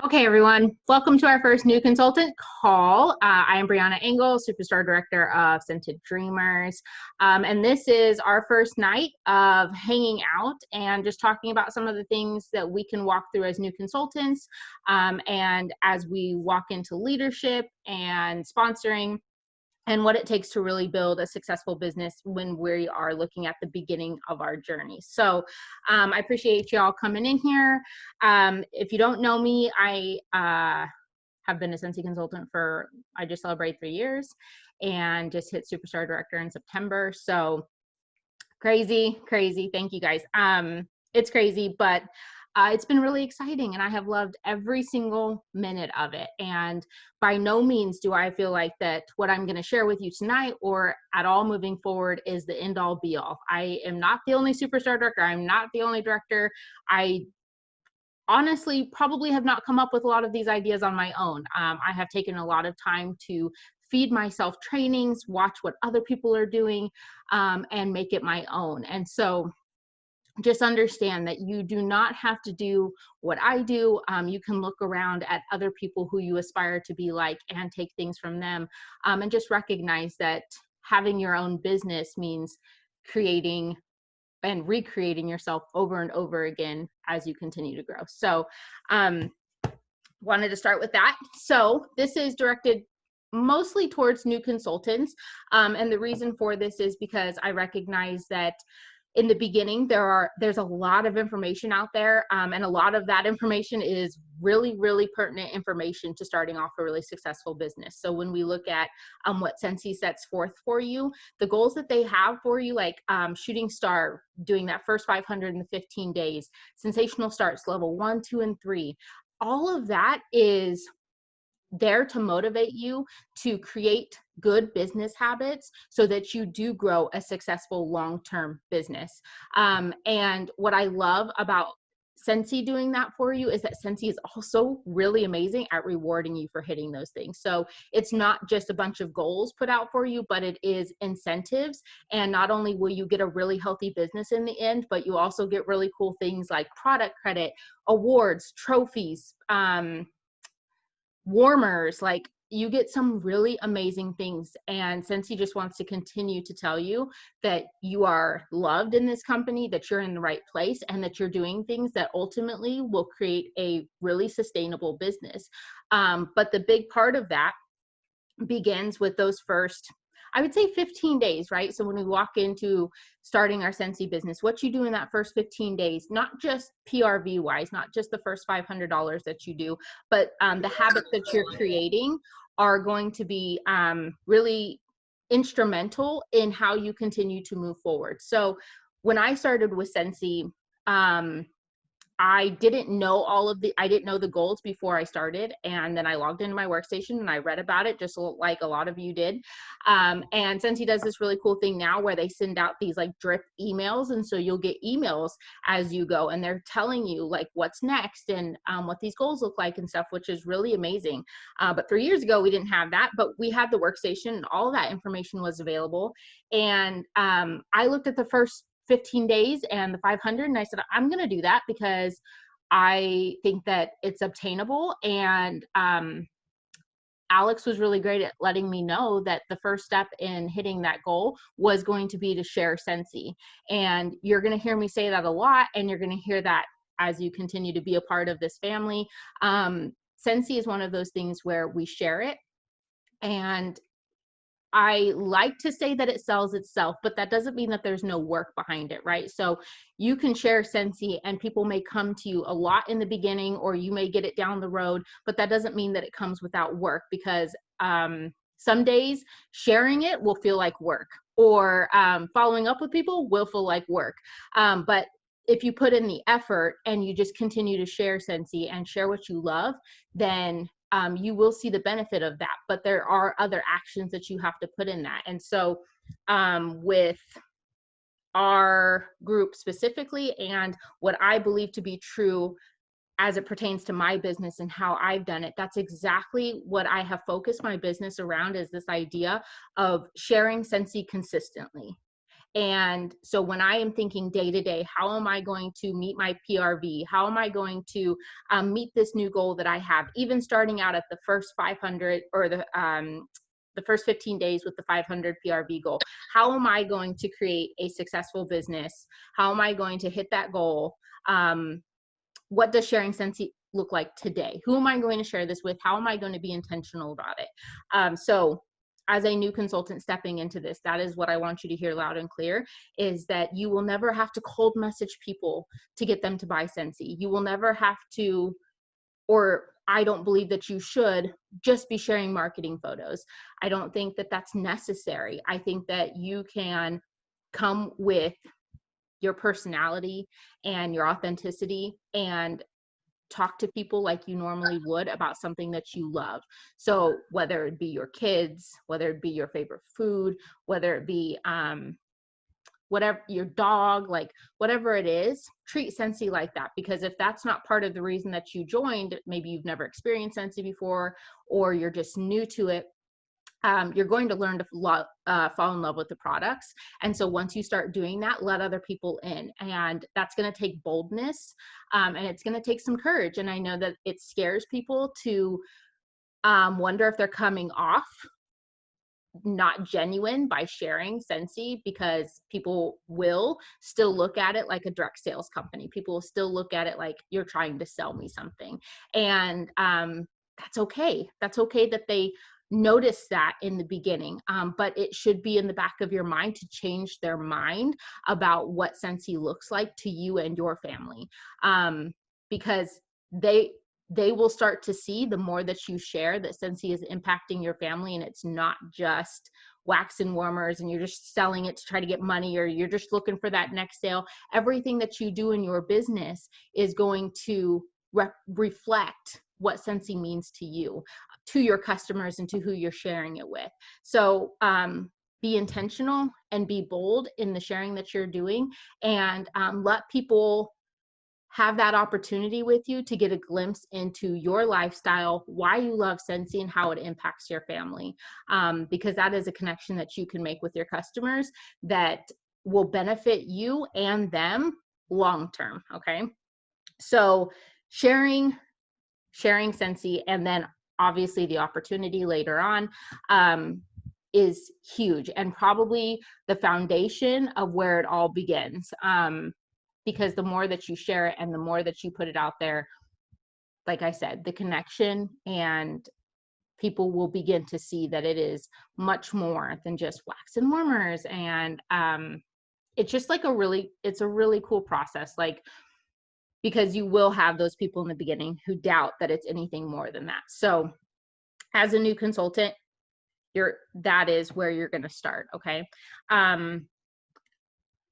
Okay, everyone, welcome to our first new consultant call. I am Brianna Engel, Superstar Director of Scented Dreamers. And this is our first night of hanging out and just talking about some of the things that we can walk through as new consultants. And as we walk into leadership and sponsoring, and what it takes to really build a successful business when we are looking at the beginning of our journey. So I appreciate y'all coming in here. If you don't know me, I have been a Scentsy consultant for, I just celebrated 3 years and just hit Superstar Director in September. So crazy. Thank you guys. It's crazy, but it's been really exciting and I have loved every single minute of it. And by no means do I feel like that what I'm going to share with you tonight or at all moving forward is the end all be all. I am not the only Superstar Director. I'm not the only director. I honestly probably have not come up with a lot of these ideas on my own. I have taken a lot of time to feed myself trainings, watch what other people are doing, and make it my own. And so just understand that you do not have to do what I do. You can look around at other people who you aspire to be like and take things from them, and just recognize that having your own business means creating and recreating yourself over and over again as you continue to grow. So wanted to start with that. So this is directed mostly towards new consultants. And the reason for this is because I recognize that in the beginning, there's a lot of information out there, and a lot of that information is really pertinent information to starting off a really successful business. So when we look at what Scentsy sets forth for you, the goals that they have for you, like shooting star, doing that first 515 days, sensational starts, level 1, 2, and 3, all of that is there to motivate you to create good business habits so that you do grow a successful long-term business. And what I love about Scentsy doing that for you is that Scentsy is also really amazing at rewarding you for hitting those things. So it's not just a bunch of goals put out for you, but it is incentives. And not only will you get a really healthy business in the end, but you also get really cool things like product credit, awards, trophies, warmers, like you get some really amazing things. And Scentsy just wants to continue to tell you that you are loved in this company, that you're in the right place, and that you're doing things that ultimately will create a really sustainable business. But the big part of that begins with those first, I would say 15 days, right? So when we walk into starting our Scentsy business, what you do in that first 15 days, not just PRV wise, not just the first $500 that you do, but the habits that you're creating are going to be really instrumental in how you continue to move forward. So when I started with Scentsy, I didn't know I didn't know the goals before I started. And then I logged into my workstation and I read about it just like a lot of you did. And Scentsy does this really cool thing now where they send out these like drip emails. And so you'll get emails as you go and they're telling you like what's next and what these goals look like and stuff, which is really amazing. But 3 years ago, we didn't have that, but we had the workstation and all of that information was available. And I looked at the first 15 days and the 500 and I said I'm going to do that because I think that it's obtainable. And Alex was really great at letting me know that the first step in hitting that goal was going to be to share Scentsy. And you're going to hear me say that a lot, and you're going to hear that as you continue to be a part of this family. Scentsy is one of those things where we share it, and I like to say that it sells itself, but that doesn't mean that there's no work behind it, right? So you can share Scentsy and people may come to you a lot in the beginning, or you may get it down the road, but that doesn't mean that it comes without work, because some days sharing it will feel like work, or following up with people will feel like work. But if you put in the effort and you just continue to share Scentsy and share what you love, then you will see the benefit of that. But there are other actions that you have to put in that. And so with our group specifically, and what I believe to be true as it pertains to my business and how I've done it, that's exactly what I have focused my business around, is this idea of sharing Scentsy consistently. And so when I am thinking day to day, how am I going to meet my PRV? How am I going to meet this new goal that I have? Even starting out at the first 500 or the first 15 days with the 500 PRV goal. How am I going to create a successful business? How am I going to hit that goal? What does sharing Scentsy look like today? Who am I going to share this with? How am I going to be intentional about it? So as a new consultant stepping into this, that is what I want you to hear loud and clear, is that you will never have to cold message people to get them to buy Scentsy. You will never have to, or I don't believe that you should just be sharing marketing photos. I don't think that that's necessary. I think that you can come with your personality and your authenticity and talk to people like you normally would about something that you love. So whether it be your kids, whether it be your favorite food, whether it be whatever, your dog, like whatever it is, treat Scentsy like that. Because if that's not part of the reason that you joined, maybe you've never experienced Scentsy before, or you're just new to it, you're going to learn to fall in love with the products. And so once you start doing that, let other people in. And that's going to take boldness, and it's going to take some courage. And I know that it scares people to wonder if they're coming off not genuine by sharing Scentsy, because people will still look at it like a direct sales company. People will still look at it like you're trying to sell me something. And that's okay. That's okay that they notice that in the beginning, but it should be in the back of your mind to change their mind about what Scentsy looks like to you and your family, because they will start to see, the more that you share, that Scentsy is impacting your family, and it's not just wax and warmers and you're just selling it to try to get money, or you're just looking for that next sale. Everything that you do in your business is going to reflect what Scentsy means to you, to your customers, and to who you're sharing it with. So be intentional and be bold in the sharing that you're doing, and let people have that opportunity with you to get a glimpse into your lifestyle, why you love Scentsy, and how it impacts your family. Because that is a connection that you can make with your customers that will benefit you and them long term. Okay. So sharing Scentsy, and then obviously the opportunity later on, is huge, and probably the foundation of where it all begins. Because the more that you share it and the more that you put it out there, like I said, the connection, and people will begin to see that it is much more than just wax and warmers. And it's just like it's a really cool process, like, because you will have those people in the beginning who doubt that it's anything more than that. So as a new consultant, that is where you're going to start. Okay.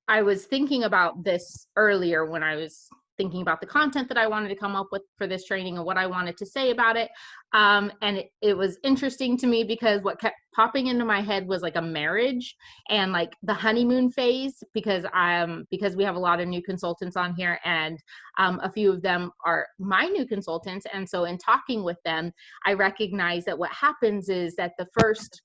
I was thinking about this earlier when I was thinking about the content that I wanted to come up with for this training and what I wanted to say about it. And it was interesting to me because what kept popping into my head was like a marriage and like the honeymoon phase, because we have a lot of new consultants on here, and a few of them are my new consultants. And so in talking with them, I recognize that what happens is that the first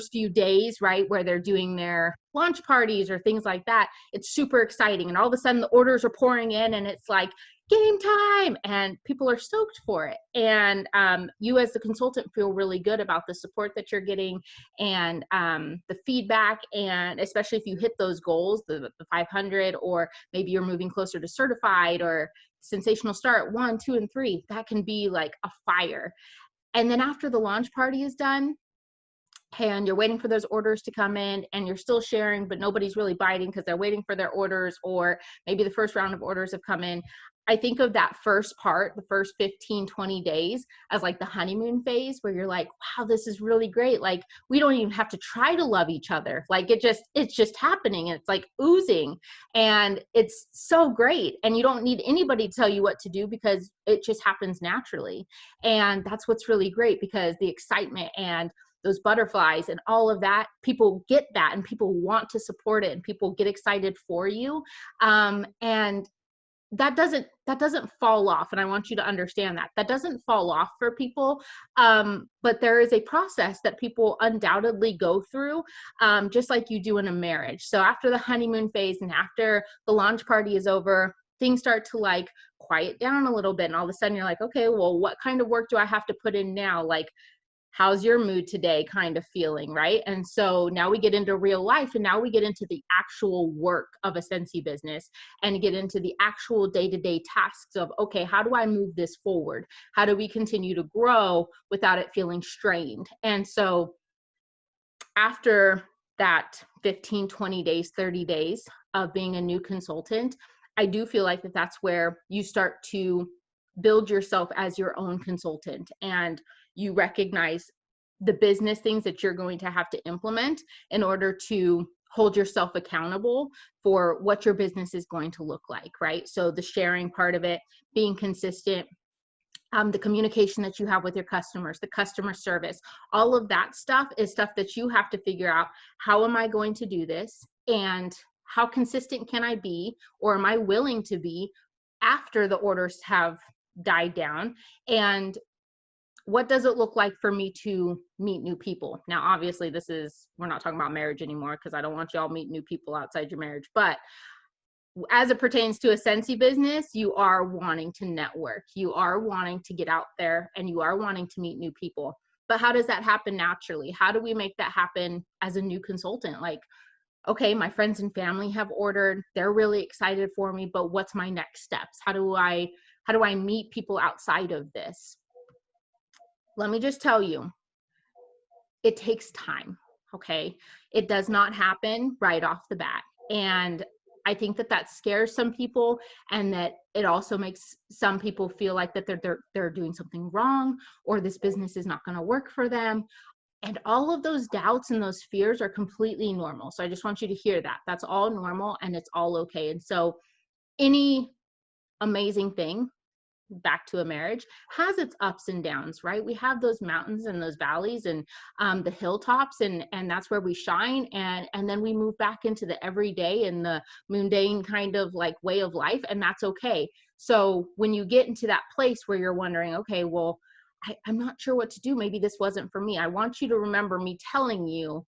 few days, right, where they're doing their launch parties or things like that, it's super exciting. And all of a sudden the orders are pouring in and it's like game time and people are stoked for it. And you as the consultant feel really good about the support that you're getting and the feedback. And especially if you hit those goals, the 500, or maybe you're moving closer to certified or sensational start 1, 2, and 3, that can be like a fire. And then after the launch party is done, and you're waiting for those orders to come in, and you're still sharing, but nobody's really biting because they're waiting for their orders, or maybe the first round of orders have come in. I think of that first part, the first 15, 20 days, as like the honeymoon phase, where you're like, wow, this is really great. Like, we don't even have to try to love each other. Like, it's just happening. And it's like oozing, and it's so great. And you don't need anybody to tell you what to do because it just happens naturally. And that's what's really great, because the excitement and those butterflies and all of that, people get that, and people want to support it, and people get excited for you. And that doesn't fall off, and I want you to understand that that doesn't fall off for people, but there is a process that people undoubtedly go through, just like you do in a marriage. So after the honeymoon phase and after the launch party is over, things start to like quiet down a little bit, and all of a sudden you're like, okay, well, what kind of work do I have to put in now? Like, how's your mood today kind of feeling, right? And so now we get into real life, and now we get into the actual work of a Scentsy business and get into the actual day-to-day tasks of, okay, how do I move this forward? How do we continue to grow without it feeling strained? And so after that 15, 20 days, 30 days of being a new consultant, I do feel like that's where you start to build yourself as your own consultant, and you recognize the business things that you're going to have to implement in order to hold yourself accountable for what your business is going to look like, right? So the sharing part of it, being consistent, the communication that you have with your customers, the customer service, all of that stuff is stuff that you have to figure out. How am I going to do this? And how consistent can I be, or am I willing to be after the orders have died down? And what does it look like for me to meet new people? Now, obviously, we're not talking about marriage anymore, because I don't want y'all meet new people outside your marriage. But as it pertains to a Scentsy business, you are wanting to network. You are wanting to get out there, and you are wanting to meet new people. But how does that happen naturally? How do we make that happen as a new consultant? Like, okay, my friends and family have ordered. They're really excited for me, but what's my next steps? How do I meet people outside of this? Let me just tell you, it takes time, okay? It does not happen right off the bat. And I think that scares some people, and that it also makes some people feel like that they're doing something wrong, or this business is not going to work for them. And all of those doubts and those fears are completely normal. So I just want you to hear that. That's all normal, and it's all okay. And so any amazing thing, back to a marriage, has its ups and downs, right? We have those mountains and those valleys, and the hilltops, and that's where we shine, and then we move back into the everyday and the mundane kind of like way of life, and that's okay. So when you get into that place where you're wondering, okay, well, I'm not sure what to do, maybe this wasn't for me, I want you to remember me telling you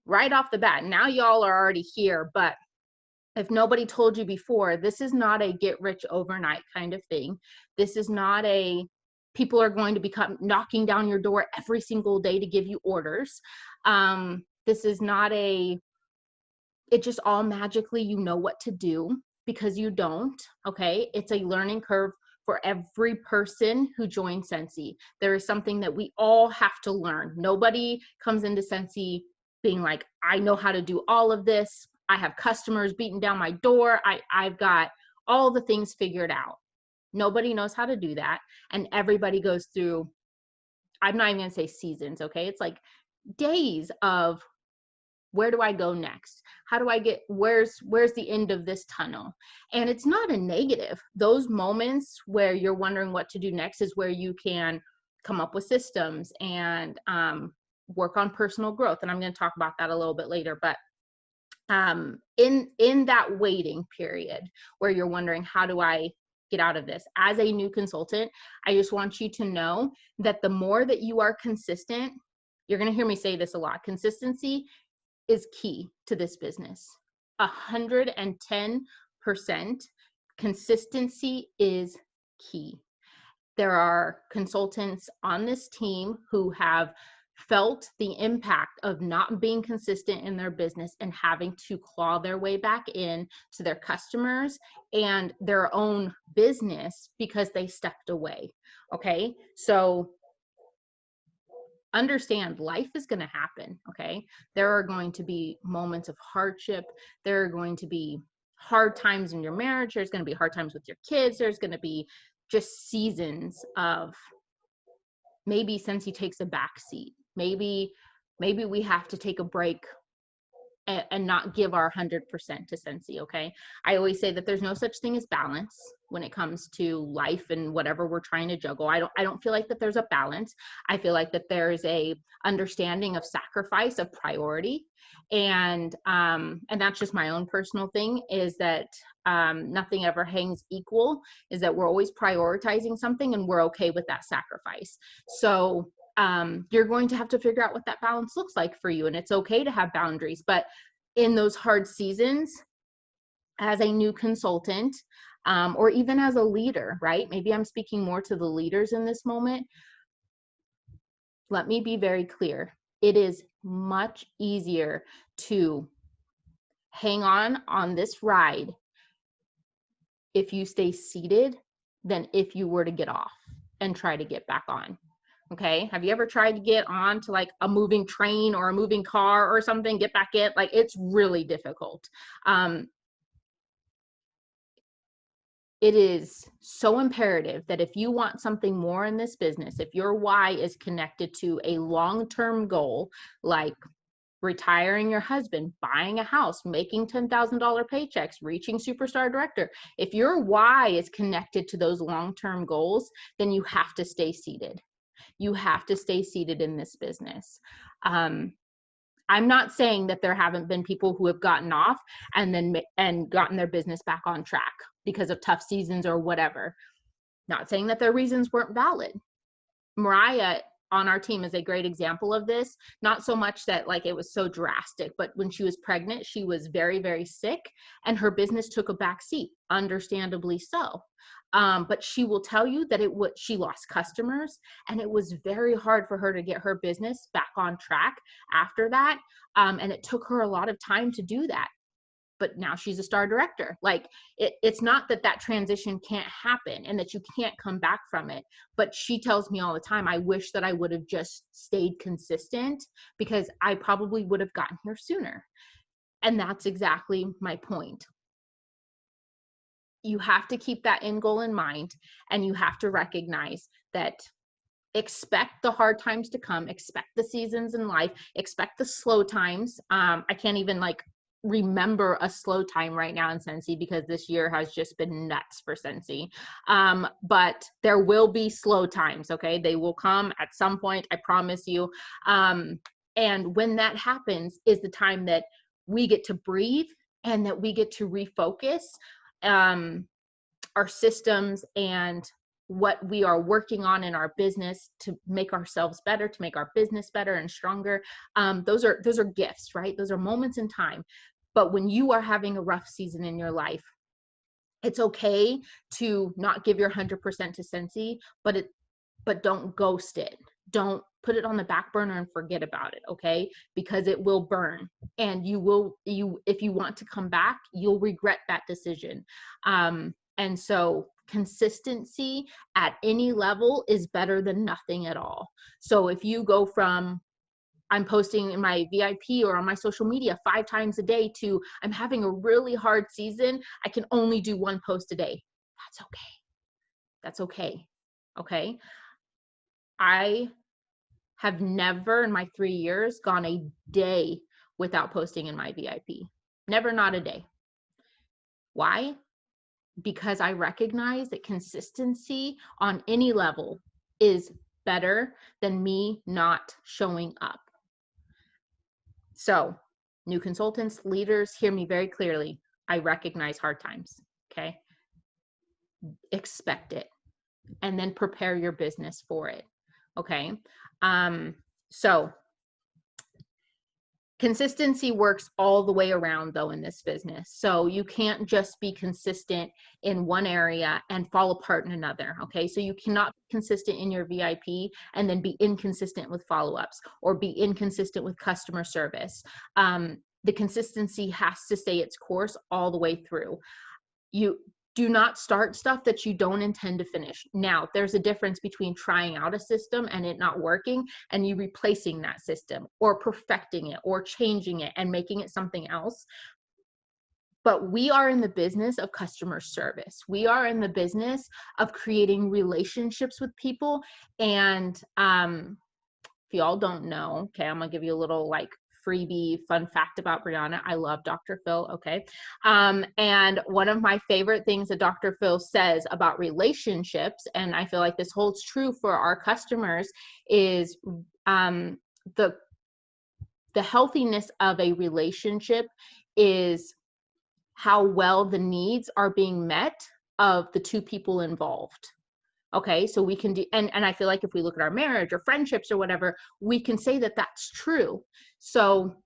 right off the bat. Now y'all are already here, but if nobody told you before, this is not a get rich overnight kind of thing. This is not people are going to become knocking down your door every single day to give you orders. This is not it just all magically, you know what to do, because you don't, okay? It's a learning curve for every person who joins Scentsy. There is something that we all have to learn. Nobody comes into Scentsy being like, I know how to do all of this. I have customers beating down my door. I've got all the things figured out. Nobody knows how to do that. And everybody goes through, I'm not even gonna say seasons, okay? It's like days of, where do I go next? How do I where's the end of this tunnel? And it's not a negative. Those moments where you're wondering what to do next is where you can come up with systems and work on personal growth. And I'm going to talk about that a little bit later. But in that waiting period where you're wondering, how do I get out of this? As a new consultant, I just want you to know that the more that you are consistent, you're going to hear me say this a lot, consistency is key to this business. 110% consistency is key. There are consultants on this team who have felt the impact of not being consistent in their business and having to claw their way back in to their customers and their own business because they stepped away. Okay, so understand, life is going to happen. Okay, there are going to be moments of hardship. There are going to be hard times in your marriage. There's going to be hard times with your kids. There's going to be just seasons of maybe Scentsy takes a back seat. Maybe we have to take a break and not give our 100% to Scentsy. Okay, I always say that there's no such thing as balance. when it comes to life and whatever we're trying to juggle. I don't feel like that there's a balance. I feel like that there's a understanding of sacrifice, of priority. And that's just my own personal thing, is that nothing ever hangs equal, is that we're always prioritizing something and we're okay with that sacrifice. So you're going to have to figure out what that balance looks like for you. And it's okay to have boundaries, but in those hard seasons, as a new consultant, or even as a leader, right? Maybe I'm speaking more to the leaders in this moment. Let me be very clear. It is much easier to hang on this ride if you stay seated than if you were to get off and try to get back on. Okay. Have you ever tried to get on to like a moving train or a moving car or something, get back in? Like, it's really difficult. It is so imperative that if you want something more in this business, if your why is connected to a long-term goal, like retiring your husband, buying a house, making $10,000 paychecks, reaching superstar director, if your why is connected to those long-term goals, then you have to stay seated. You have to stay seated in this business. I'm not saying that there haven't been people who have gotten off and gotten their business back on track because of tough seasons or whatever. Not saying that their reasons weren't valid. Mariah on our team is a great example of this. Not so much that like it was so drastic, but when she was pregnant, she was very, very sick and her business took a back seat, understandably so. But she will tell you that she lost customers and it was very hard for her to get her business back on track after that. And it took her a lot of time to do that. But now she's a star director. Like it's not that that transition can't happen and that you can't come back from it. But she tells me all the time, I wish that I would have just stayed consistent because I probably would have gotten here sooner. And that's exactly my point. You have to keep that end goal in mind, and you have to recognize that expect the hard times to come, expect the seasons in life, expect the slow times. I can't even like remember a slow time right now in Scentsy because this year has just been nuts for Scentsy. But there will be slow times, okay? They will come at some point, I promise you. And when that happens is the time that we get to breathe and that we get to refocus our systems and what we are working on in our business to make ourselves better, to make our business better and stronger. Those are gifts, right? Those are moments in time. But when you are having a rough season in your life, it's okay to not give your 100% to Scentsy, but don't ghost it. Don't put it on the back burner and forget about it, okay? Because it will burn, and if you want to come back, you'll regret that decision. And so consistency at any level is better than nothing at all. So if you go from I'm posting in my VIP or on my social media 5 times a day to I'm having a really hard season, I can only do 1 post a day. That's okay. That's okay. Okay. I have never in my 3 years gone a day without posting in my VIP. Never, not a day. Why? Because I recognize that consistency on any level is better than me not showing up. So, new consultants, leaders, hear me very clearly. I recognize hard times, okay? Expect it and then prepare your business for it, okay? So consistency works all the way around though in this business. So you can't just be consistent in one area and fall apart in another, okay? So you cannot be consistent in your VIP and then be inconsistent with follow-ups or be inconsistent with customer service. The consistency has to stay its course all the way through. You do not start stuff that you don't intend to finish. Now, there's a difference between trying out a system and it not working and you replacing that system or perfecting it or changing it and making it something else. But we are in the business of customer service. We are in the business of creating relationships with people. And if y'all don't know, okay, I'm gonna give you a little like freebie fun fact about Brianna. I love Dr. Phil. Okay. And one of my favorite things that Dr. Phil says about relationships, and I feel like this holds true for our customers, is the healthiness of a relationship is how well the needs are being met of the two people involved. Okay, so we can do, and I feel like if we look at our marriage or friendships or whatever, we can say that that's true. So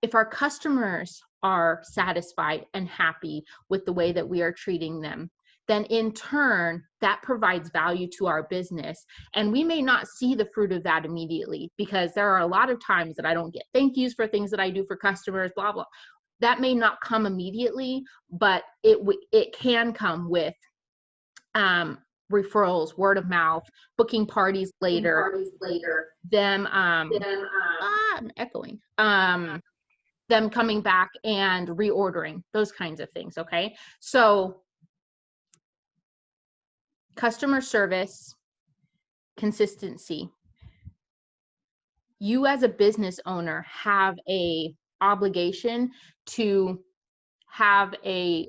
if our customers are satisfied and happy with the way that we are treating them, then in turn, that provides value to our business. And we may not see the fruit of that immediately, because there are a lot of times that I don't get thank yous for things that I do for customers, blah, blah. That may not come immediately, but it can come with referrals, word of mouth, booking parties later, them I'm echoing, them coming back and reordering, those kinds of things. Okay, so customer service, consistency. You as a business owner have a obligation to have a,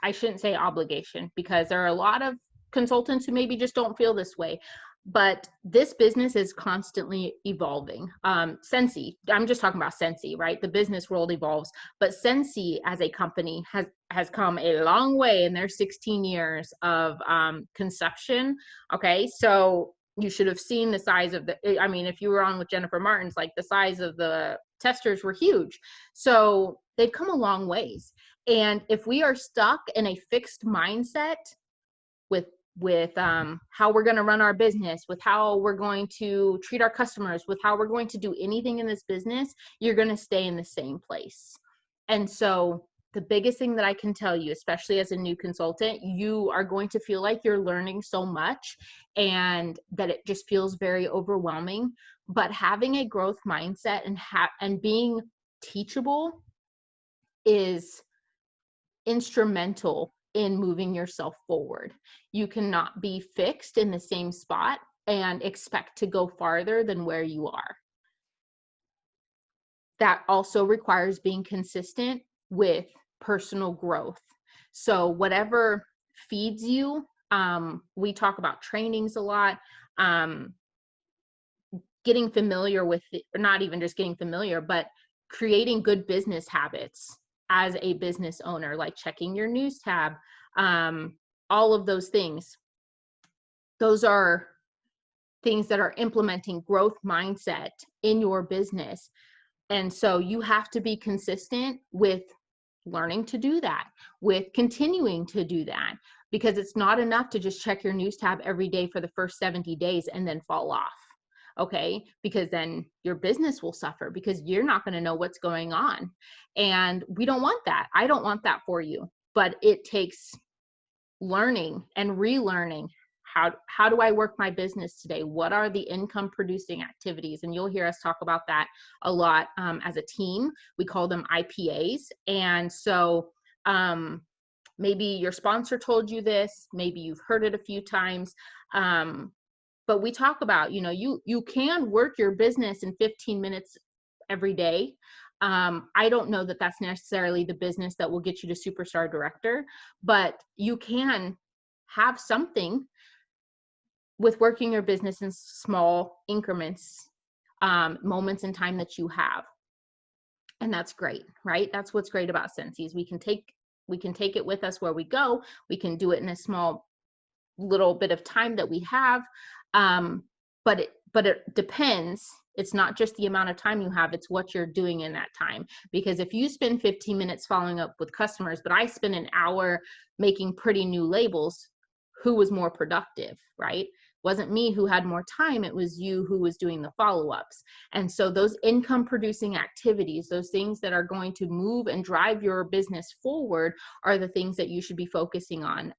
I shouldn't say obligation, because there are a lot of consultants who maybe just don't feel this way, but this business is constantly evolving. Scentsy, I'm just talking about Scentsy, right? The business world evolves, but Scentsy as a company has come a long way in their 16 years of conception. Okay, so you should have seen the size of the, I mean, if you were on with Jennifer Martin's, like the size of the testers were huge. So they've come a long ways. And if we are stuck in a fixed mindset with how we're going to run our business, with how we're going to treat our customers, with how we're going to do anything in this business, you're going to stay in the same place. And so the biggest thing that I can tell you, especially as a new consultant, you are going to feel like you're learning so much and that it just feels very overwhelming. But having a growth mindset and being teachable is instrumental in moving yourself forward. You cannot be fixed in the same spot and expect to go farther than where you are. That also requires being consistent with personal growth. So whatever feeds you, we talk about trainings a lot, getting familiar with it, or not even just getting familiar, but creating good business habits as a business owner, like checking your news tab, all of those things. Those are things that are implementing growth mindset in your business. And so you have to be consistent with learning to do that, with continuing to do that, because it's not enough to just check your news tab every day for the first 70 days and then fall off. Okay, because then your business will suffer because you're not going to know what's going on. And we don't want that. I don't want that for you, but it takes learning and relearning. How do I work my business today? What are the income producing activities? And you'll hear us talk about that a lot as a team. We call them IPAs. And so maybe your sponsor told you this, maybe you've heard it a few times. But we talk about, you can work your business in 15 minutes every day. I don't know that that's necessarily the business that will get you to superstar director, but you can have something with working your business in small increments, moments in time that you have. And that's great, right? That's what's great about Scentsy. We can take it with us where we go. We can do it in a small little bit of time that we have. But it depends. It's not just the amount of time you have, it's what you're doing in that time. Because if you spend 15 minutes following up with customers, but I spend an hour making pretty new labels, who was more productive, right? It wasn't me who had more time, it was you who was doing the follow-ups. And so those income producing activities, those things that are going to move and drive your business forward, are the things that you should be focusing on.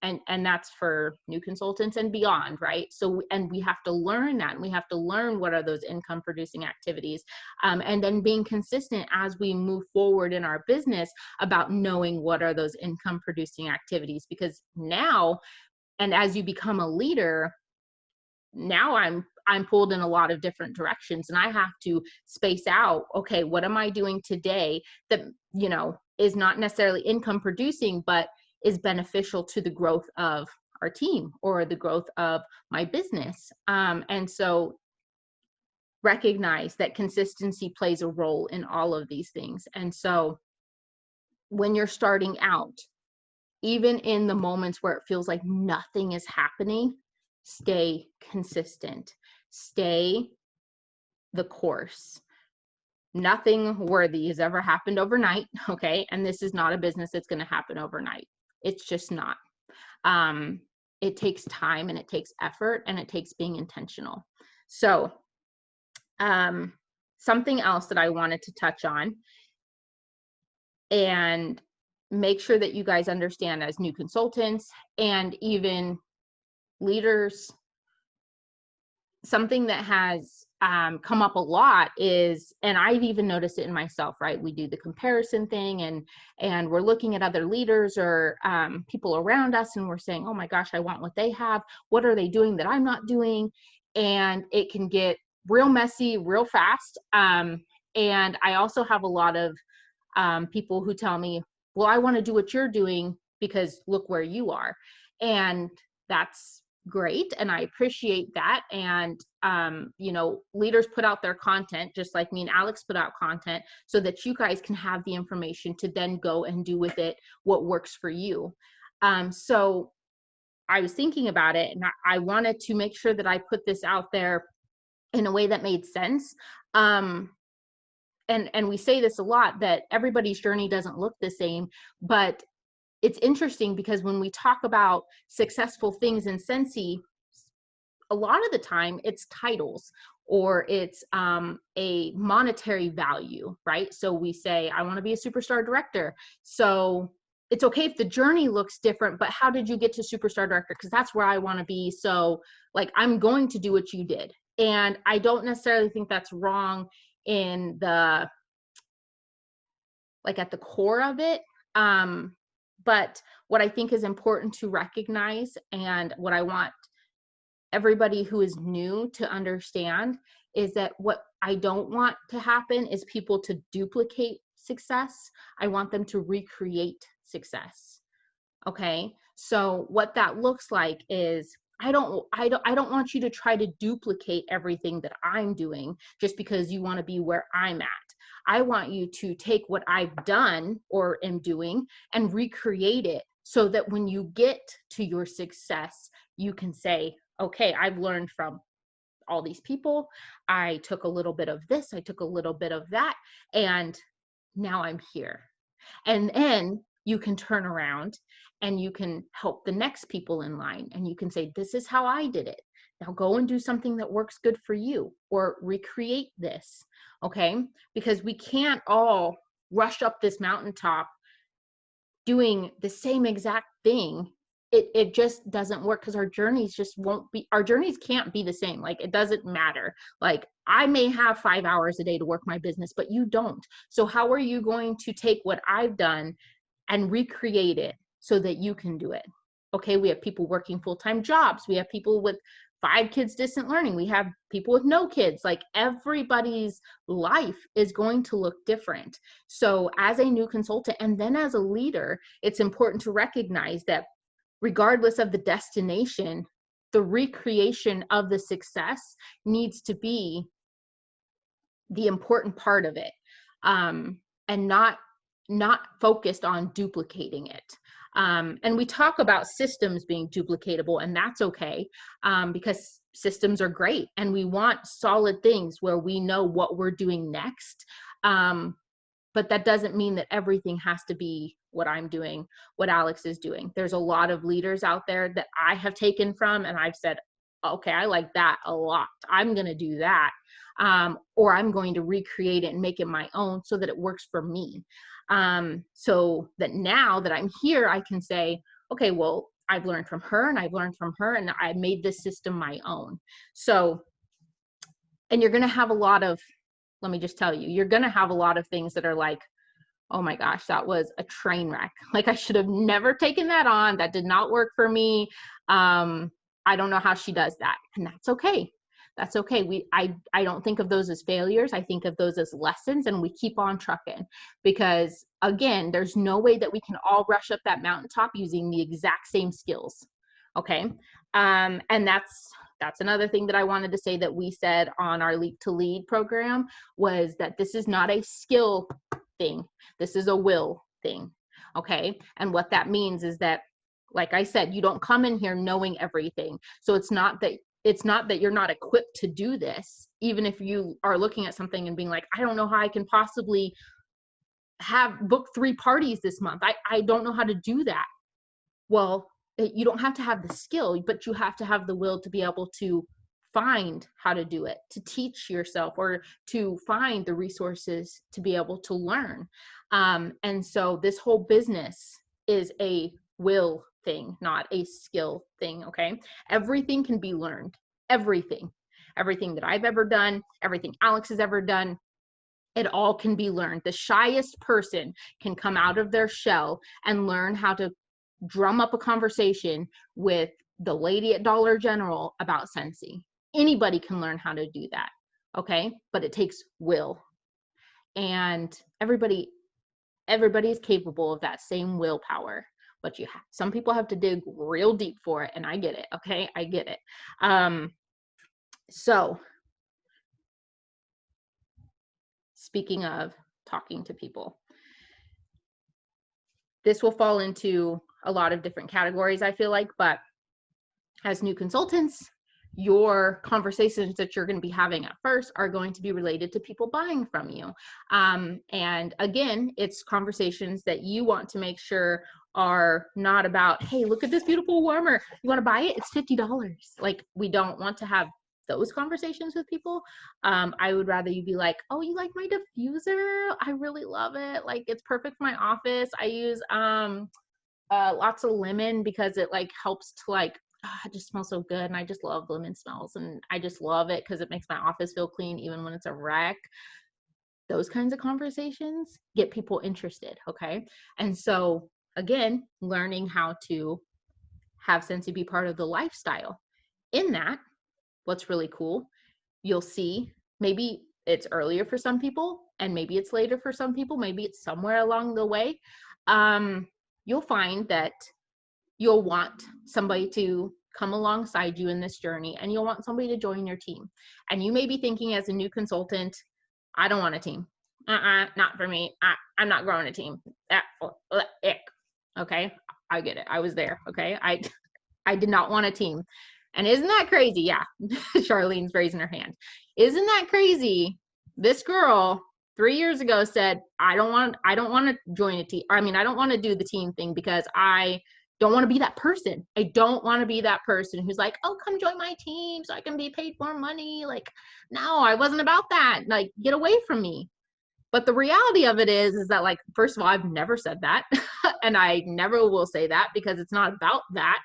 And that's for new consultants and beyond, right? So, and we have to learn that, and we have to learn what are those income producing activities, and then being consistent as we move forward in our business about knowing what are those income producing activities. Because now, and as you become a leader, now I'm pulled in a lot of different directions, and I have to space out, okay, what am I doing today that, you know, is not necessarily income producing, but is beneficial to the growth of our team or the growth of my business. And so recognize that consistency plays a role in all of these things. And so when you're starting out, even in the moments where it feels like nothing is happening, stay consistent, stay the course. Nothing worthy has ever happened overnight, okay? And this is not a business that's going to happen overnight. It's just not. It takes time, and it takes effort, and it takes being intentional. So something else that I wanted to touch on and make sure that you guys understand as new consultants and even leaders, something that has come up a lot is, and I've even noticed it in myself, right? We do the comparison thing, and we're looking at other leaders or people around us, and we're saying, oh my gosh, I want what they have. What are they doing that I'm not doing? And it can get real messy real fast. And I also have a lot of people who tell me, well, I want to do what you're doing because look where you are. And that's great. And I appreciate that. And, you know, leaders put out their content, just like me and Alex put out content, so that you guys can have the information to then go and do with it what works for you. So I was thinking about it, and I wanted to make sure that I put this out there in a way that made sense. And we say this a lot, that everybody's journey doesn't look the same, but it's interesting because when we talk about successful things in Scentsy, a lot of the time it's titles or it's a monetary value, right? So we say, I want to be a superstar director. So it's okay if the journey looks different, but how did you get to superstar director? Because that's where I want to be. So like, I'm going to do what you did. And I don't necessarily think that's wrong in the, like at the core of it. But what I think is important to recognize, and what I want everybody who is new to understand, is that what I don't want to happen is people to duplicate success. I want them to recreate success. Okay. So what that looks like is, I don't want you to try to duplicate everything that I'm doing just because you want to be where I'm at. I want you to take what I've done or am doing and recreate it so that when you get to your success, you can say, okay, I've learned from all these people. I took a little bit of this, I took a little bit of that, and now I'm here. And then you can turn around and you can help the next people in line, and you can say, this is how I did it. Now go and do something that works good for you, or recreate this. Okay. Because we can't all rush up this mountaintop doing the same exact thing. It just doesn't work, because our journeys just won't be, our journeys can't be the same. Like, it doesn't matter. Like, I may have 5 hours a day to work my business, but you don't. So how are you going to take what I've done and recreate it so that you can do it? Okay, we have people working full-time jobs. We have people with 5 kids distant learning. We have people with no kids. Like, everybody's life is going to look different. So as a new consultant, and then as a leader, it's important to recognize that regardless of the destination, the recreation of the success needs to be the important part of it, and not focused on duplicating it. And we talk about systems being duplicatable, and that's okay, because systems are great, and we want solid things where we know what we're doing next. But that doesn't mean that everything has to be what I'm doing, what Alex is doing. There's a lot of leaders out there that I have taken from, and I've said, okay, I like that a lot. I'm going to do that. Or I'm going to recreate it and make it my own so that it works for me. So that now that I'm here, I can say, okay, well, I've learned from her, and I've learned from her, and I made this system my own. So, and you're going to have a lot of, let me just tell you, you're going to have a lot of things that are like, oh my gosh, that was a train wreck. Like, I should have never taken that on. That did not work for me. I don't know how she does that. And that's okay. That's okay. I don't think of those as failures. I think of those as lessons, and we keep on trucking, because again, there's no way that we can all rush up that mountaintop using the exact same skills. Okay. And that's another thing that I wanted to say that we said on our Leap to Lead program, was that this is not a skill thing. This is a will thing. Okay. And what that means is that, like I said, you don't come in here knowing everything. So it's not that you're not equipped to do this. Even if you are looking at something and being like, I don't know how I can possibly book 3 parties this month. I don't know how to do that. Well, you don't have to have the skill, but you have to have the will to be able to find how to do it, to teach yourself, or to find the resources to be able to learn. And so this whole business is a will thing, not a skill thing. Okay. Everything can be learned. Everything that I've ever done, everything Alex has ever done, it all can be learned. The shyest person can come out of their shell and learn how to drum up a conversation with the lady at Dollar General about Scentsy. Anybody can learn how to do that. Okay. But it takes will. And everybody is capable of that same willpower. But some people have to dig real deep for it. And I get it. Okay. I get it. So speaking of talking to people, this will fall into a lot of different categories, I feel like, but as new consultants, your conversations that you're going to be having at first are going to be related to people buying from you. And again, it's conversations that you want to make sure are not about, hey, look at this beautiful warmer. You want to buy it? It's $50. Like, we don't want to have those conversations with people. I would rather you be like, oh, you like my diffuser? I really love it. Like, it's perfect for my office. I use lots of lemon because it like helps to like, it just smells so good. And I just love lemon smells, and I just love it because it makes my office feel clean even when it's a wreck. Those kinds of conversations get people interested. Okay. And so again, learning how to have Scentsy be part of the lifestyle. In that, what's really cool, you'll see maybe it's earlier for some people and maybe it's later for some people, maybe it's somewhere along the way. You'll find that you'll want somebody to come alongside you in this journey, and you'll want somebody to join your team. And you may be thinking as a new consultant, I don't want a team. Not for me. I'm not growing a team. Okay. I get it. I was there. Okay. I did not want a team. And isn't that crazy? Yeah. Charlene's raising her hand. Isn't that crazy? This girl 3 years ago said, I don't want to join a team. I mean, I don't want to do the team thing because I don't want to be that person. I don't want to be that person who's like, oh, come join my team so I can be paid more money. Like, no, I wasn't about that. Like, get away from me. But the reality of it is that, like, first of all, I've never said that. And I never will say that because it's not about that.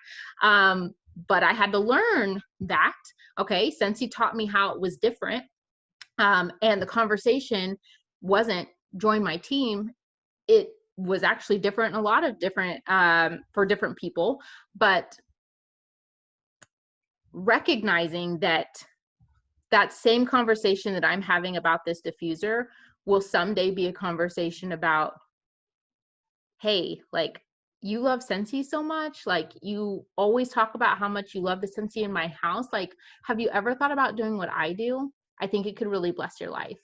But I had to learn that. Okay. Scentsy taught me how it was different. And the conversation wasn't join my team. It was actually different, a lot of different, for different people, but recognizing that that same conversation that I'm having about this diffuser will someday be a conversation about, hey, like, you love Scentsy so much, like, you always talk about how much you love the Scentsy in my house. Like, have you ever thought about doing what I do? I think it could really bless your life.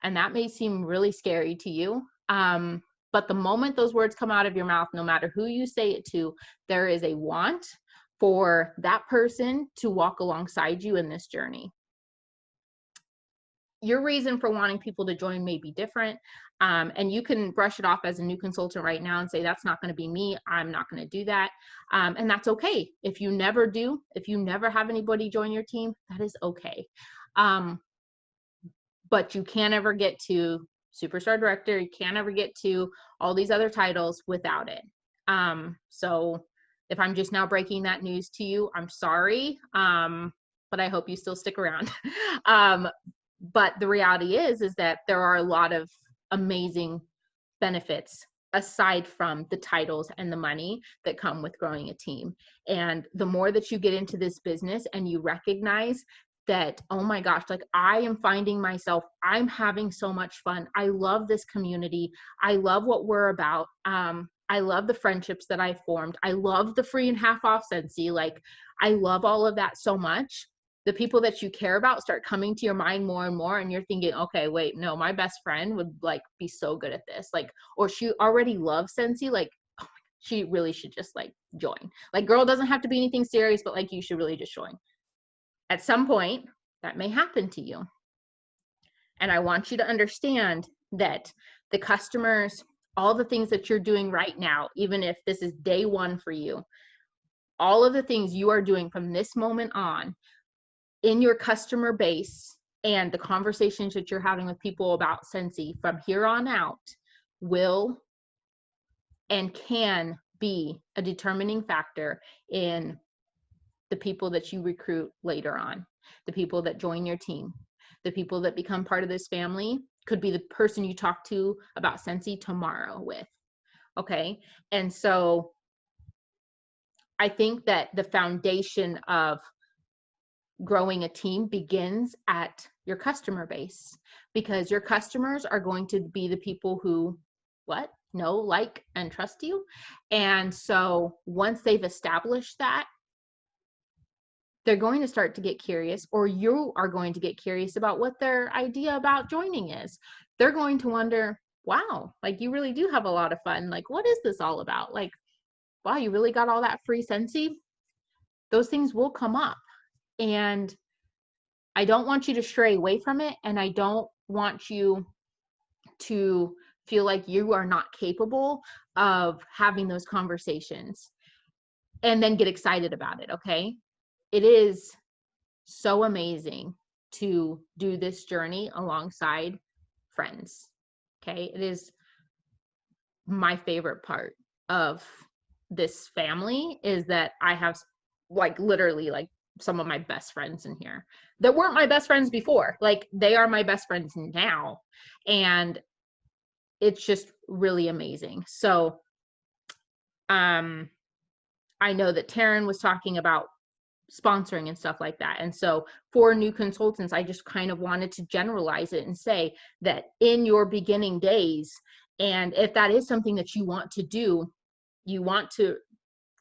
And that may seem really scary to you. But the moment those words come out of your mouth, no matter who you say it to, there is a want for that person to walk alongside you in this journey. Your reason for wanting people to join may be different. And you can brush it off as a new consultant right now and say, that's not going to be me. I'm not going to do that. And that's okay. If you never do, if you never have anybody join your team, that is okay. But you can't ever get to superstar director. You can't ever get to all these other titles without it. So if I'm just now breaking that news to you, I'm sorry. But I hope you still stick around. But the reality is that there are a lot of amazing benefits aside from the titles and the money that come with growing a team. And the more that you get into this business and you recognize that, oh my gosh, like I am finding myself, I'm having so much fun. I love this community. I love what we're about. I love the friendships that I formed. I love the free and half off Scentsy. Like I love all of that so much. The people that you care about start coming to your mind more and more, and you're thinking, okay, wait, no, my best friend would like be so good at this, like, or she already loves Scentsy, like, oh my, she really should just like join. Like, girl, doesn't have to be anything serious, but like you should really just join. At some point, that may happen to you. And I want you to understand that the customers, all the things that you're doing right now, even if this is day one for you, all of the things you are doing from this moment on in your customer base and the conversations that you're having with people about Scentsy from here on out will and can be a determining factor in the people that you recruit later on, the people that join your team, the people that become part of this family could be the person you talk to about Scentsy tomorrow with. Okay. And so I think that the foundation of growing a team begins at your customer base, because your customers are going to be the people who know, like, and trust you. And so once they've established that, they're going to start to get curious, or you are going to get curious about what their idea about joining is. They're going to wonder, wow, like you really do have a lot of fun. Like, what is this all about? Like, wow, you really got all that free Scentsy? Those things will come up. And I don't want you to stray away from it. And I don't want you to feel like you are not capable of having those conversations and then get excited about it. Okay. It is so amazing to do this journey alongside friends. Okay. It is my favorite part of this family, is that I have like literally like some of my best friends in here that weren't my best friends before. Like they are my best friends now. And it's just really amazing. So, I know that Taryn was talking about sponsoring and stuff like that. And so for new consultants, I just kind of wanted to generalize it and say that in your beginning days, and if that is something that you want to do, you want to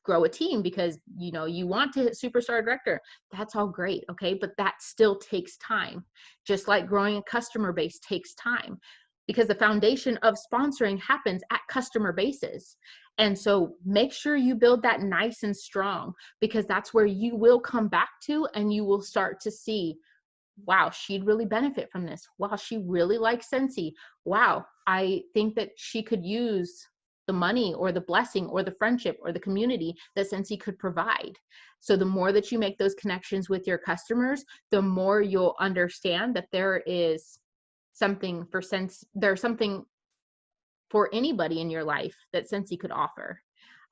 grow a team because you want to hit superstar director, that's all great. Okay. But that still takes time, just like growing a customer base takes time, because the foundation of sponsoring happens at customer bases. And so make sure you build that nice and strong, because that's where you will come back to and you will start to see, wow, she'd really benefit from this. Wow, she really likes Scentsy. Wow, I think that she could use the money or the blessing or the friendship or the community that Scentsy could provide. So the more that you make those connections with your customers, the more you'll understand that there is something for there's something for anybody in your life that Scentsy could offer.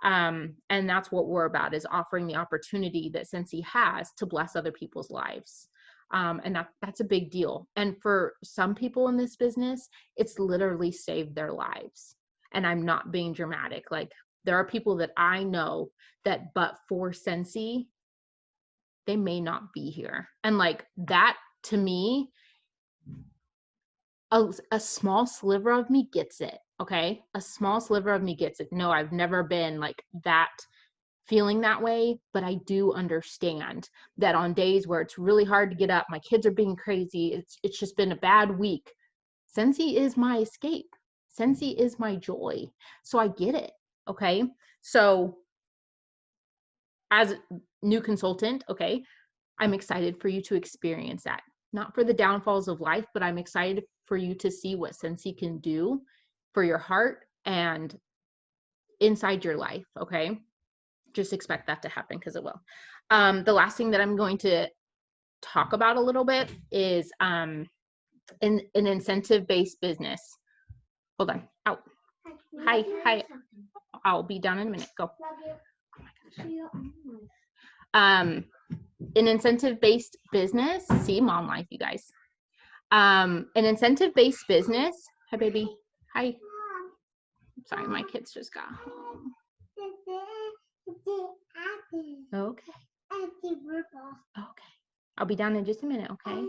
And that's what we're about, is offering the opportunity that Scentsy has to bless other people's lives. And that's a big deal. And for some people in this business, it's literally saved their lives. And I'm not being dramatic. Like there are people that I know that, but for Scentsy, they may not be here. And like that, to me, a small sliver of me gets it. Okay. A small sliver of me gets it. No, I've never been like that, feeling that way, but I do understand that on days where it's really hard to get up, my kids are being crazy, it's just been a bad week, Scentsy is my escape. Scentsy is my joy. So I get it. Okay. So as a new consultant, okay, I'm excited for you to experience that. Not for the downfalls of life, but I'm excited for you to see what Scentsy can do for your heart and inside your life. Okay. Just expect that to happen, because it will. The last thing that I'm going to talk about a little bit is an incentive-based business. Hold on. Out. Hi. I'll be down in a minute. Go. An incentive-based business. See, mom life, you guys. An incentive-based business. Hi, baby. Hi. Sorry, my kids just got home. Okay. Okay. I'll be down in just a minute, okay?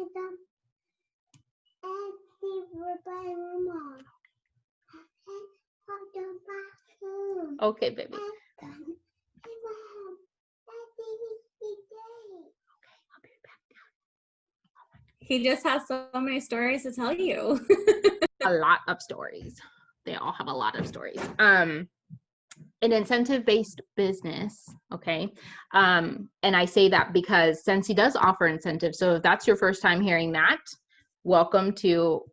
Okay, baby. Okay, I'll be back. He just has so many stories to tell you. A lot of stories. They all have a lot of stories. An incentive-based business, okay? And I say that because Scentsy does offer incentives. So if that's your first time hearing that, welcome to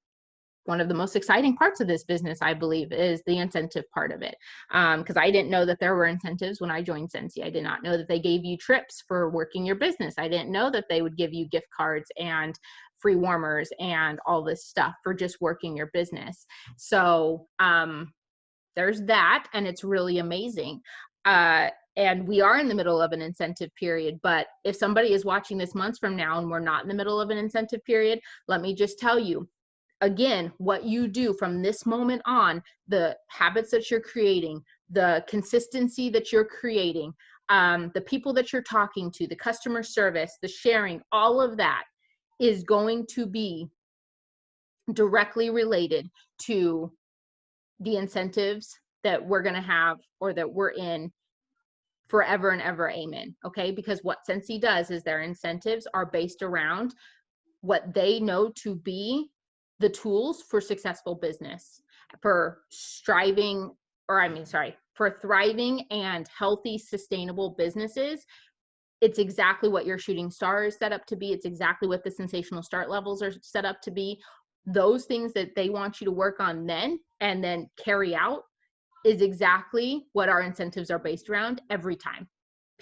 one of the most exciting parts of this business, I believe, is the incentive part of it. Because I didn't know that there were incentives when I joined Scentsy. I did not know that they gave you trips for working your business. I didn't know that they would give you gift cards and free warmers and all this stuff for just working your business. So there's that, and it's really amazing. And we are in the middle of an incentive period, but if somebody is watching this months from now and we're not in the middle of an incentive period, let me just tell you, again, what you do from this moment on, the habits that you're creating, the consistency that you're creating, the people that you're talking to, the customer service, the sharing, all of that is going to be directly related to the incentives that we're going to have or that we're in forever and ever. Amen. Okay. Because what Scentsy does is their incentives are based around what they know to be the tools for successful business, for for thriving and healthy, sustainable businesses. It's exactly what your shooting star is set up to be. It's exactly what the sensational start levels are set up to be. Those things that they want you to work on then and then carry out is exactly what our incentives are based around every time.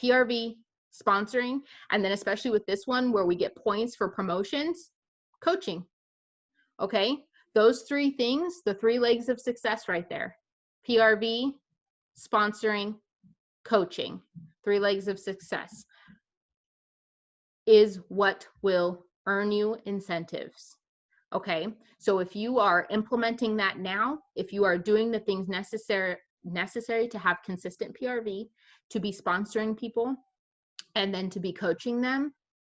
PRV, sponsoring, and then especially with this one where we get points for promotions, coaching. Okay, those three things, the three legs of success right there: PRV, sponsoring, coaching. Three legs of success is what will earn you incentives. Okay, so if you are implementing that now, if you are doing the things necessary to have consistent PRV, to be sponsoring people, and then to be coaching them,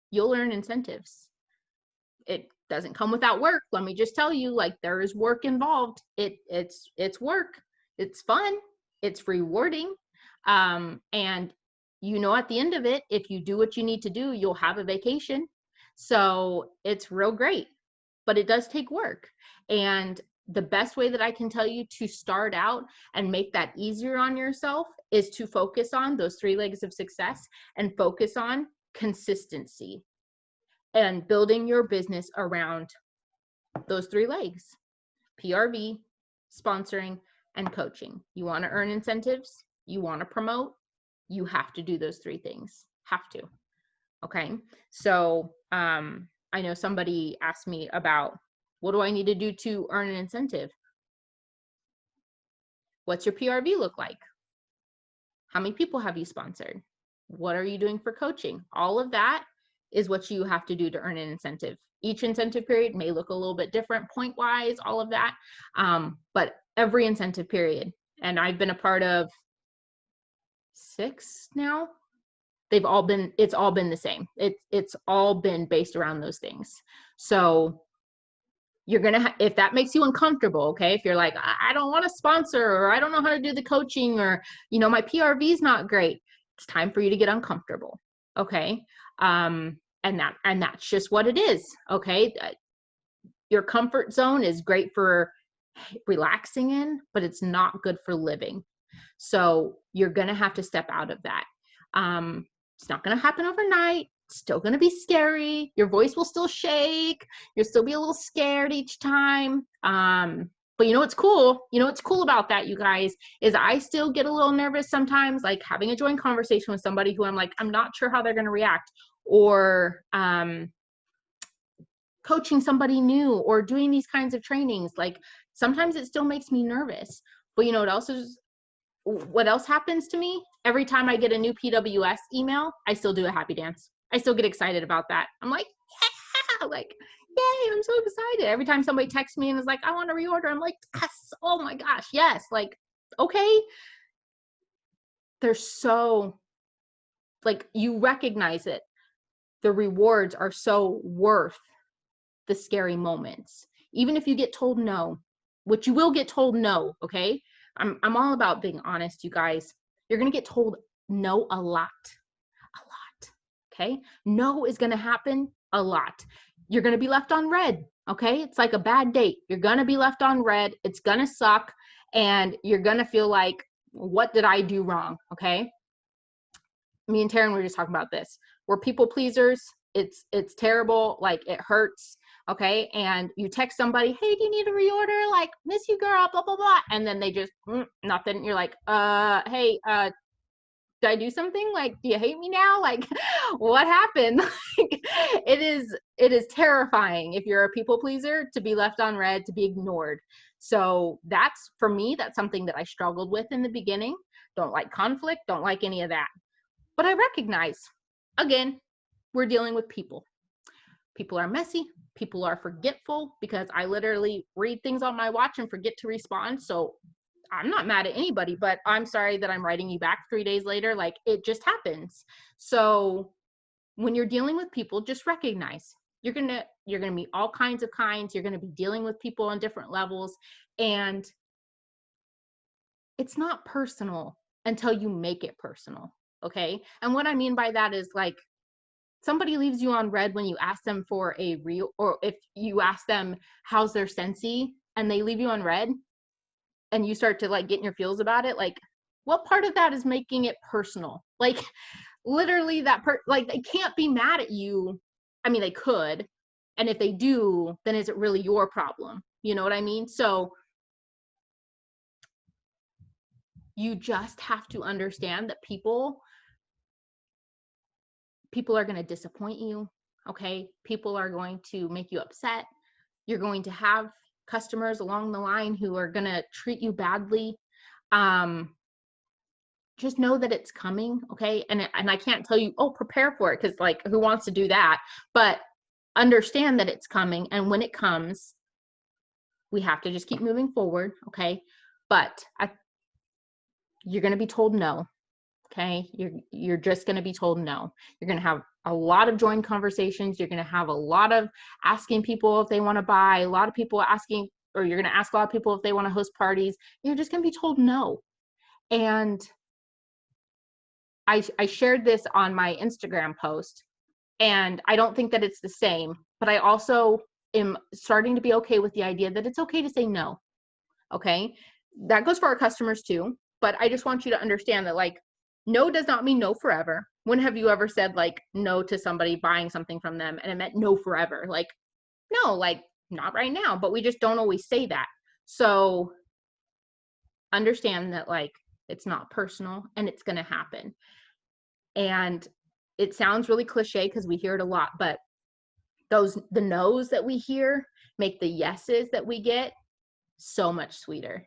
you'll earn incentives. It doesn't come without work. Let me just tell you, like, there is work involved. It's work. It's fun. It's rewarding. And you know, at the end of it, if you do what you need to do, you'll have a vacation. So it's real great, but it does take work. And the best way that I can tell you to start out and make that easier on yourself is to focus on those three legs of success and focus on consistency and building your business around those three legs: PRV, sponsoring, and coaching. You want to earn incentives, you want to promote, you have to do those three things. Have to. Okay. So I know somebody asked me about, what do I need to do to earn an incentive? What's your PRV look like? How many people have you sponsored? What are you doing for coaching? All of that is what you have to do to earn an incentive. Each incentive period may look a little bit different point wise, all of that. But every incentive period, and I've been a part of 6 now, it's all been the same. It's all been based around those things. So you're going to, if that makes you uncomfortable, okay, if you're like, I don't want to sponsor, or I don't know how to do the coaching, or, you know, my PRV is not great, it's time for you to get uncomfortable. Okay. And that's just what it is. Okay. Your comfort zone is great for relaxing in, but it's not good for living. So you're going to have to step out of that. It's not going to happen overnight. It's still going to be scary. Your voice will still shake. You'll still be a little scared each time. But you know what's cool? You know what's cool about that, you guys, is I still get a little nervous sometimes, like having a joint conversation with somebody who I'm like, I'm not sure how they're going to react, or coaching somebody new, or doing these kinds of trainings. Like, sometimes it still makes me nervous. But you know what else happens to me? Every time I get a new PWS email, I still do a happy dance. I still get excited about that. I'm like, yeah, like, yay, I'm so excited. Every time somebody texts me and is like, I want to reorder, I'm like, yes, oh my gosh, yes, like, okay, they're so, like, you recognize it. The rewards are so worth the scary moments. Even if you get told no, which you will get told no, okay? I'm all about being honest, you guys. You're going to get told no a lot. A lot. Okay? No is going to happen a lot. You're going to be left on red, okay? It's like a bad date. You're going to be left on red. It's going to suck and you're going to feel like, what did I do wrong, okay? Me and Taryn were just talking about this. We're people pleasers. It's terrible. Like, it hurts. Okay. And you text somebody, hey, do you need a reorder? Like, miss you, girl, blah, blah, blah. And then they just, nothing. You're like, hey, did I do something? Like, do you hate me now? Like, what happened? Like, it is terrifying if you're a people pleaser to be left on red, to be ignored. So that's, for me, that's something that I struggled with in the beginning. Don't like conflict. Don't like any of that. But I recognize, again, we're dealing with people. People are messy. People are forgetful, because I literally read things on my watch and forget to respond. So I'm not mad at anybody, but I'm sorry that I'm writing you back 3 days later. Like, it just happens. So when you're dealing with people, just recognize you're gonna meet all kinds of kinds. You're gonna be dealing with people on different levels, and it's not personal until you make it personal. Okay. And what I mean by that is, like, somebody leaves you on red when you ask them for a real, or if you ask them how's their Scentsy and they leave you on red and you start to, like, get in your feels about it, like, what part of that is making it personal? Like, literally like, they can't be mad at you. I mean, they could. And if they do, then is it really your problem? You know what I mean? So you just have to understand that people are going to disappoint you. Okay. People are going to make you upset. You're going to have customers along the line who are going to treat you badly. Just know that it's coming. Okay. And I can't tell you, oh, prepare for it, because, like, who wants to do that? But understand that it's coming. And when it comes, we have to just keep moving forward. Okay. But you're going to be told no. Okay. You're just going to be told no. You're going to have a lot of joint conversations. You're going to have a lot of asking people if they want to buy, a lot of people asking, or you're going to ask a lot of people if they want to host parties. You're just going to be told no. And I shared this on my Instagram post, and I don't think that it's the same, but I also am starting to be okay with the idea that it's okay to say no. Okay. That goes for our customers too. But I just want you to understand that, like, no does not mean no forever. When have you ever said, like, no to somebody buying something from them and it meant no forever? Like, no, like, not right now, but we just don't always say that. So understand that, like, it's not personal and it's going to happen. And it sounds really cliche because we hear it a lot, but the no's that we hear make the yeses that we get so much sweeter,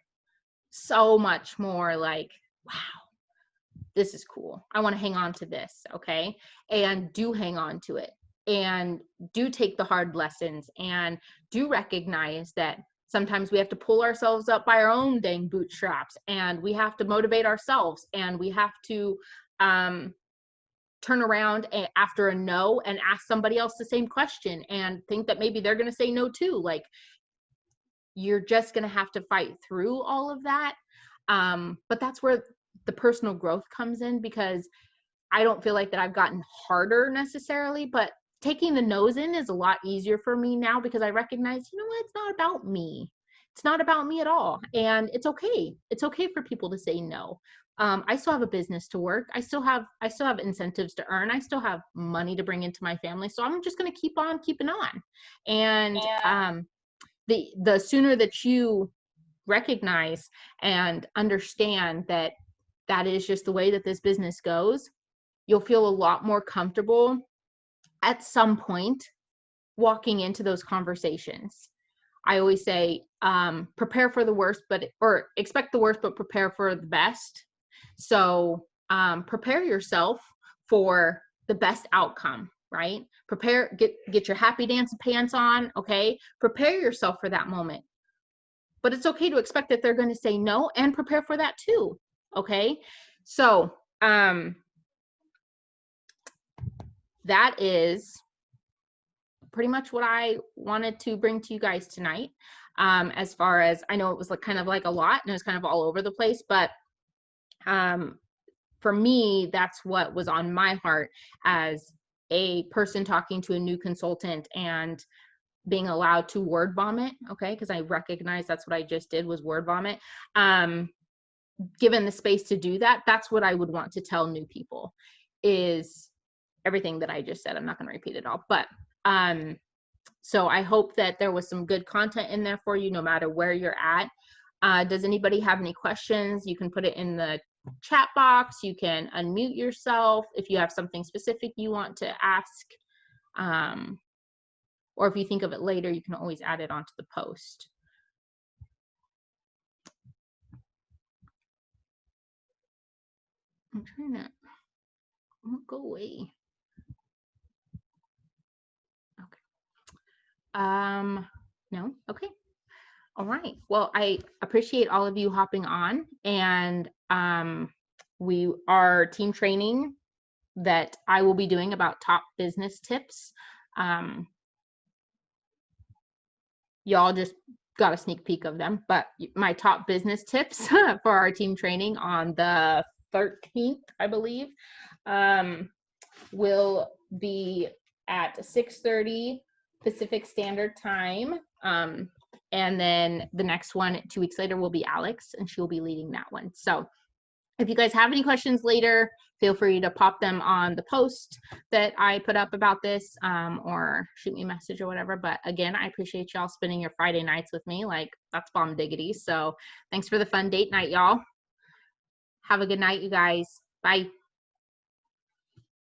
so much more like, wow, this is cool. I want to hang on to this. Okay. And do hang on to it, and do take the hard lessons, and do recognize that sometimes we have to pull ourselves up by our own dang bootstraps, and we have to motivate ourselves, and we have to turn around after a no and ask somebody else the same question and think that maybe they're going to say no too. Like, you're just going to have to fight through all of that. But that's where the personal growth comes in, because I don't feel like that I've gotten harder necessarily, but taking the no's in is a lot easier for me now, because I recognize, you know what, it's not about me. It's not about me at all. And it's okay. It's okay for people to say no. I still have a business to work. I still have incentives to earn. I still have money to bring into my family. So I'm just going to keep on keeping on. And the sooner that you recognize and understand that that is just the way that this business goes, you'll feel a lot more comfortable at some point walking into those conversations. I always say, prepare for the worst, or expect the worst, but prepare for the best. So prepare yourself for the best outcome, right? Get your happy dance pants on. Okay. Prepare yourself for that moment. but it's okay to expect that they're going to say no, and prepare for that too. Okay. So, that is pretty much what I wanted to bring to you guys tonight. As far as I know, it was like kind of like a lot and it was kind of all over the place, but for me, that's what was on my heart as a person talking to a new consultant and being allowed to word vomit. Okay. Cause I recognize that's what I just did, was word vomit. Given the space to do that, that's what I would want to tell new people, is everything that I just said. I'm not going to repeat it all, but so I hope that there was some good content in there for you, no matter where you're at. Does anybody have any questions? You can put it in the chat box. You can unmute yourself if you have something specific you want to ask. Or if you think of it later, you can always add it onto the post. I'm trying to, won't go away. Okay. No? Okay. All right. Well, I appreciate all of you hopping on, and we are team training that I will be doing about top business tips. Y'all just got a sneak peek of them, but my top business tips for our team training on the 13th, I believe, will be at 6:30 Pacific Standard Time. And then the next one 2 weeks later will be Alex, and she'll be leading that one. So if you guys have any questions later, feel free to pop them on the post that I put up about this, or shoot me a message or whatever. But again, I appreciate y'all spending your Friday nights with me. Like, that's bomb diggity. So thanks for the fun date night, y'all. Have a good night, you guys. Bye.